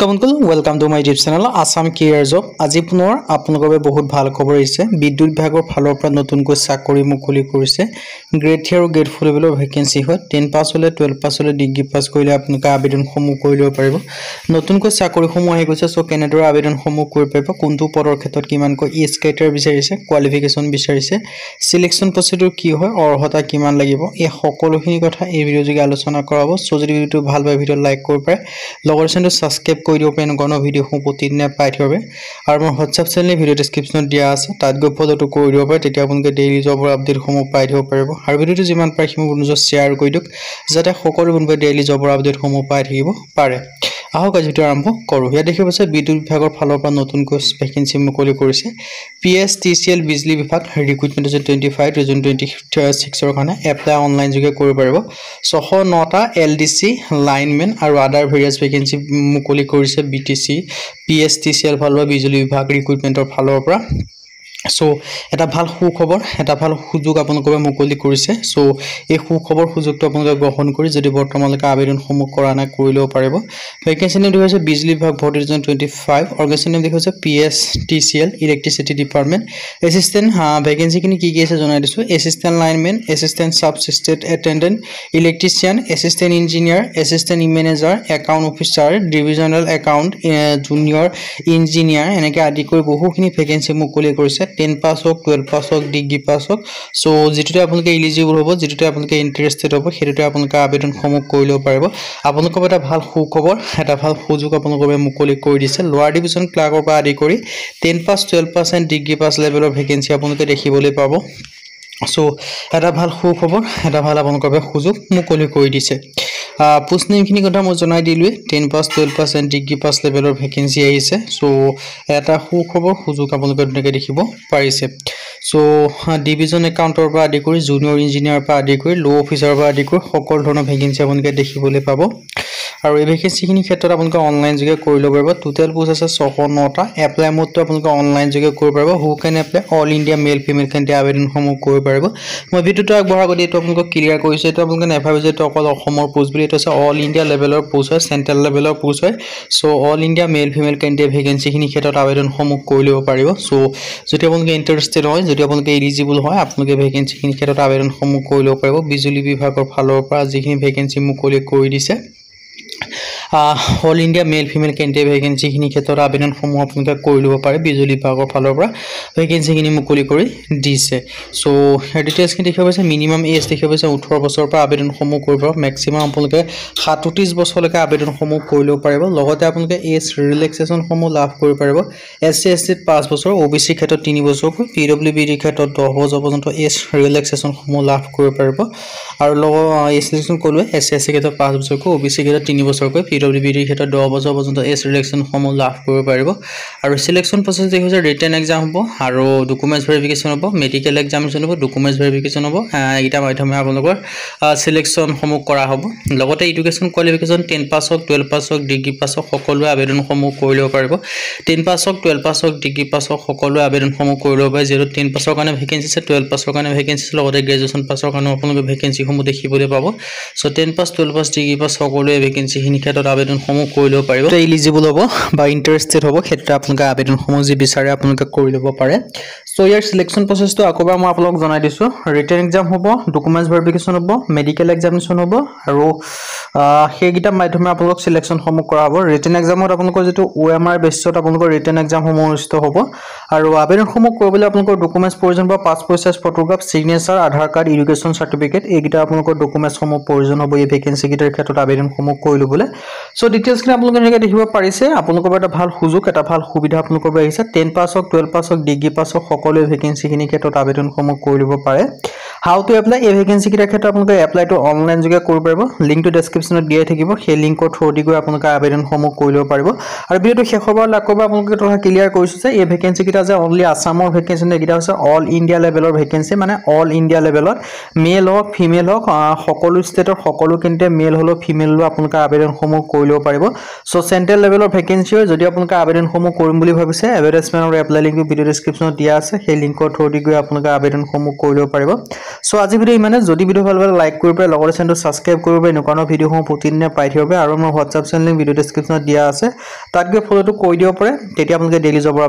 welcome to my YouTube channel Assam career जब आज पुनर आपलोকৰ बहुत ভাল খবৰ আহিছে বিদ্যুৎ বিভাগৰ ফালৰ পৰা নতুনকৈ চাকৰি মুকলি কৰিছে গ্ৰেড 3 আৰু গ্ৰেড 4 লেভেলৰ ভ্যাকেন্সি হয় 10 পাস হলে 12 পাস হলে ডিগ্ৰী পাস কৰিলে আপোনাক আবেদন সমূহ কৰিব পাৰিব নতুনকৈ চাকৰি সমূহ আহি গৈছে সো কেনেদৰে আবেদন সমূহ কৰিব পাৰিব কোনটো পদৰ ক্ষেত্ৰত কিমানকৈ এজ ক্ৰাইটেৰিয়া বিচাৰিছে কোৱালিফিকেশন বিচাৰিছে সিলেকশন প্ৰসিডিউৰ কি হয় অৰ্হতা কিমান লাগিব এই সকলোখিনি কথা এই ভিডিঅ যোগে আলোচনা কৰাব সো যদি ভিডিঅটো ভাল পায় ভিডিঅ লাইক কৰিব পাৰে লগৰ চেনেলটো সাবস্ক্ৰাইব কৰি দিও পেন গণ ভিডিঅ সমূহ প্ৰতিদিনে পাই থিবে আৰু মোৰ WhatsApp চেনেল ভিডিঅ ডেসক্ৰিপচনত দিয়া আছে তাত গৈ ফলোটো কৰি দিব পাৰে তেতিয়া আপোনালোকে ডেইলি জবৰ আপডেট সমূহ পাই থিব পাৰিব আৰু ভিডিঅটো যিমান পাৰে সিমান বন্ধুক শ্বেয়াৰ কৰি দিওক যাতে সকলো বন্ধুৱে ডেইলি জবৰ আপডেট সমূহ পাই থাকিব পাৰে আহক আজি ভিডিঅ আৰম্ভ কৰো ইয়া দেখিব আছে বিদ্যুৎ বিভাগৰ ফালৰ পৰা নতুনকৈ ভ্যাকেন্সি মুকলি কৰিছে PSTCL বিজলী বিভাগ ৰিক্ৰুটমেন্ট 25 ৰিজন 26 ৰ কাৰণে এপ্লাই অনলাইন যোগে কৰিব পাৰিব 609টা LDC লাইনমেন আৰু আদাৰ ভেৰিয়াছ ভ্যাকেন্সি মুকলি কৰিছে BTC PSTCL ফালৰ বিজলী বিভাগ ৰিক্ৰুটমেন্টৰ ফালৰ পৰা সো এটা ভাল সুখবৰ এটা ভাল সুযোগ আপোনালোকে মুকলি কৰিছে সো এই সুখবৰ সুযোগটো আপোনালোকে গ্ৰহণ কৰি যদি বৰ্তমানলৈকে আবেদন সমূহ কৰা নাই কৰিলেও পাৰিব ভ্যাকেন্সি নেম হৈছে বিজলী বিভাগ ভৰ্তি ৰিজন 25 অৰ্গেনাইজেশ্যন নেম হৈছে PSTCL electricity department assistant vacancy কিনি কি আছে জনাই দিছো assistant lineman assistant subsistent attendant electrician assistant engineer assistant manager account officer divisional account junior engineer এনেকৈ আদি কৰি বহুখিনি ভ্যাকেন্সি মুকলি কৰিছে 10 পাস হোক 12 পাস হোক ডিগ্ৰী পাস হোক সো যেটোতে আপোনালোকে এলিজিবল হ'ব যেটোতে আপোনালোকে ইন্টাৰেস্টেড হ'ব হেটোতে আপোনালোকে আবেদন সমূহ কৰিলেও পাৰিব আপোনালোকৰ এটা ভাল সুখবৰ এটা ভাল সুযোগ আপোনালোকে মুকলি কৰি দিছে লোৱাৰ ডিভিজন ক্লাৰ্কৰ পৰা আদি কৰি 10 pass 12 pass and degree pass লেভেলৰ ভ্যাকেন্সি আপোনালোকে দেখিবলৈ পাব সো এটা ভাল সুখবৰ এটা ভাল আপোনালোকৰ সুযোগ মুকলি কৰি দিছে পোষ্ট নেমখিনি কথা মই জনাই দিলুৱে 10 pass 12 pass and degree pass লেভেলৰ ভ্যাকেন্সি আহিছে সো এটা সুখবৰ সুযোগ আপোনালোকে তেনেকৈ দেখিব পাৰিছে সো ডিভিজন একাউন্টৰ পৰা আদি কৰি জুনিয়ৰ ইঞ্জিনিয়াৰ পৰা আদি কৰি লো অফিচাৰৰ পৰা আদি কৰি সকলো ধৰণৰ ভ্যাকেন্সি আপোনালোকে দেখিবলৈ পাব আৰু এই ভ্যাকেন্সিখিনি ক্ষেত্ৰত আপোনালোকে অনলাইন যোগে কৰি ল'ব পাৰিব টোটাল পোষ্ট আছে 609টা এপ্লাই মোডটো আপোনালোকে অনলাইন যোগে কৰিব পাৰিব who can apply all India male female কেন্দ্ৰীয় আবেদনসমূহ কৰিব পাৰিব মই ভিডিঅটো আগবঢ়া কৰি এটো আপোনালোকক ক্লিয়াৰ কৰিছে এটো আপোনালোকে নেভাবে যে এটো অকল অসমৰ পোষ্ট বুলি এটো আছে অল ইণ্ডিয়া লেভেলৰ পোষ্ট হয় চেন্ট্ৰেল লেভেলৰ পোষ্ট হয় so all India male female কেন্দ্ৰীয় ভ্যাকেন্সিখিনি ক্ষেত্ৰত আবেদনসমূহ কৰি ল'ব পাৰিব সো যদি আপোনালোকে ইন্টাৰেস্টেড হয় যদি আপোনালোকে এলিজিবল হয় আপোনালোকে ভ্যাকেন্সিখিনি ক্ষেত্ৰত আবেদনসমূহ কৰি ল'ব পাৰিব বিজলী বিভাগৰ ফালৰ পৰা যিখিনি ভ্যাকেন্সি মুকলি কৰি দিছে অল ইণ্ডিয়া মেল ফিমেল কেন্দ্ৰীয় ভ্যাকেন্সিখিনি ক্ষেত্ৰত আবেদনসমূহ আপোনালোকে কৰি ল'ব পাৰে বিজলী বিভাগৰ ফালৰ পৰা ভ্যাকেন্সিখিনি মুকলি কৰি দিছে সো ডিটেইলছখিনি দেখিব পাইছে মিনিমাম এজ দেখিব পাইছে 18 বছৰৰ পৰা আবেদনসমূহ কৰিব মেক্সিমাম আপোনালোকে 37 বছৰলৈকে আবেদনসমূহ কৰি ল'ব পাৰিব লগতে আপোনালোকে এজ ৰিলেক্সেশনসমূহ লাভ কৰিব পাৰিব SC ST 5 বছৰ OBC ক্ষেত্ৰত 3 বছৰ PWBD ক্ষেত্ৰত 10 বছৰ পৰ্যন্ত এজ ৰিলেক্সেশনসমূহ লাভ কৰিব পাৰিব আৰু লগত এজ ৰিলেক্সেশন ক'লোৱে SC ST ক্ষেত্ৰত 5 বছৰকৈ OBC ক্ষেত্ৰত 3 বছৰকৈ PWBD ক্ষেত্ৰত 10 বছৰ পৰ্যন্ত এজ ৰিলেক্সেশনসমূহ লাভ কৰিব পাৰিব আৰু সিলেকশন প্ৰসেস হৈছে ৰিটেন এক্সাম হ'ব আৰু ডকুমেন্টছ ভেৰিফিকেশন হ'ব মেডিকেল এক্সামিনেশন হ'ব ডকুমেন্টছ ভেৰিফিকেশন হ'ব এটা মাধ্যমে আপোনালোকৰ সিলেকশনসমূহ কৰা হ'ব লগতে এডুকেশন কোৱালিফিকেশন 10 পাস হোক 12 পাস হোক ডিগ্ৰী পাস হোক সকলো আবেদনসমূহ কৰি ল'ব পাৰিব 10 পাস হোক 12 পাস হোক ডিগ্ৰী পাস হোক সকলো আবেদনসমূহ কৰি ল'ব পাৰে যেটো 10 পাসৰ কাৰণে ভ্যাকেন্সি আছে 12 পাসৰ কাৰণে ভ্যাকেন্সি আছে লগতে গ্ৰেজুৱেচন পাসৰ কাৰণে আপোনালোকে ভ্যাকেন্সিসমূহ দেখিবলৈ পাব so 10 pass 12 pass degree pass সকলোৱে ভ্যাকেন্সিখিনি ক্ষেত্ৰত আবেদনসমূহ কৰি ল'ব পাৰিব তো এলিজিবল হ'ব বা ইন্টাৰেস্টেড হ'ব ক্ষেত্ৰত আপোনালোকে আবেদনসমূহ যি বিচাৰে আপোনালোকে কৰি ল'ব পাৰে সো ইয়াৰ সিলেকশন প্ৰসেসটো আকবাৰ মই আপোনালোকক জনাই দিছো ৰিটেন এক্সাম হ'ব ডকুমেন্টছ ভেৰিফিকেশন হ'ব মেডিকেল এক্সামিনেশন হ'ব আৰু হেগিটা মাধ্যমে আপোনালোক সিলেকশনসমূহ কৰা হ'ব ৰিটেন এক্সামত আপোনালোকৰ যেটো OMR বেসত আপোনালোকৰ ৰিটেন এক্সামসমূহ অনুষ্ঠিত হ'ব আৰু আবেদনসমূহ কৰিবলৈ আপোনালোকৰ ডকুমেন্টছ প্ৰয়োজন হ'ব পাছপোৰ্ট সাইজ ফটোগ্ৰাফ সিগনেচাৰ আধাৰ কাৰ্ড এডুকেশন সাৰ্টিফিকেট এইগিটা আপোনালোকৰ ডকুমেন্টছসমূহ প্ৰয়োজন হ'ব এই ভ্যাকেন্সি গিটাৰ ক্ষেত্ৰত আবেদনসমূহ কৰি ল'বলৈ সো ডিটেইলছখিনি আপোনালোকে এনেকৈ দেখিব পাৰিছে আপোনালোকৰ এটা ভাল সুযোগ এটা ভাল সুবিধা আপোনালোকৰ আহিছে 10 পাস হোক 12 পাস হোক ডিগ্ৰী পাস হোক সকলো ভ্যাকেন্সিখিনি ক্ষেত্ৰত আবেদনসমূহ কৰি ল'ব পাৰে হাউ টু এপ্লাই এই ভ্যাকেন্সি কিটাৰ ক্ষেত্ৰত আপোনালোকে এপ্লাইটো অনলাইন যোগে কৰিব পাৰিব লিংকটো ডেসক্ৰিপচনত দিয়া থাকিব সেই লিংকৰ থ্ৰুদি গৈ আপোনালোকে আবেদনসমূহ কৰি ল'ব পাৰিব আৰু ভিডিঅটো শেষ হোৱাৰ লাগবা আপোনালোকে কথা ক্লিয়াৰ কৰিছো যে এই ভ্যাকেন্সি কিটা যে অনলি আসামৰ ভ্যাকেন্সি নে কিটা হৈছে অল ইণ্ডিয়া লেভেলৰ ভ্যাকেন্সি মানে অল ইণ্ডিয়া লেভেলত মেল হোক ফিমেল হোক সকলো ষ্টেটৰ সকলো কেন্দ্ৰীয় মেল হলো ফিমেল হলো আপোনালোকে আবেদনসমূহ কৰি ল'ব পাৰিব সো চেন্ট্ৰেল লেভেলৰ ভ্যাকেন্সি হয় যদি আপোনালোকে আবেদনসমূহ কৰিম বুলি ভাবিছে এডভাৰটাইজমেন্ট আৰু এপ্লাই লিংকটো ভিডিও ডেসক্ৰিপচনত দিয়া আছে সেই লিংকৰ থ্ৰুদি গৈ আপোনালোকে আবেদনসমূহ কৰি ল'ব পাৰিব সো আজি ভিডিও ইমানে যদি ভিডিও ভাল লাগে লাইক কৰিব পাৰে লগতে চেনেলটো সাবস্ক্ৰাইব কৰিব পাৰে নকানো ভিডিওসমূহ প্ৰতিদিনে পাই থাকিব পাৰে আৰু মোৰ WhatsApp চেনেল লিংক ভিডিও ডেসক্ৰিপচনত দিয়া আছে তাত গৈ ফলোটো কৰি দিব পাৰে তেতিয়া আপোনালোকে ডেইলি জবৰ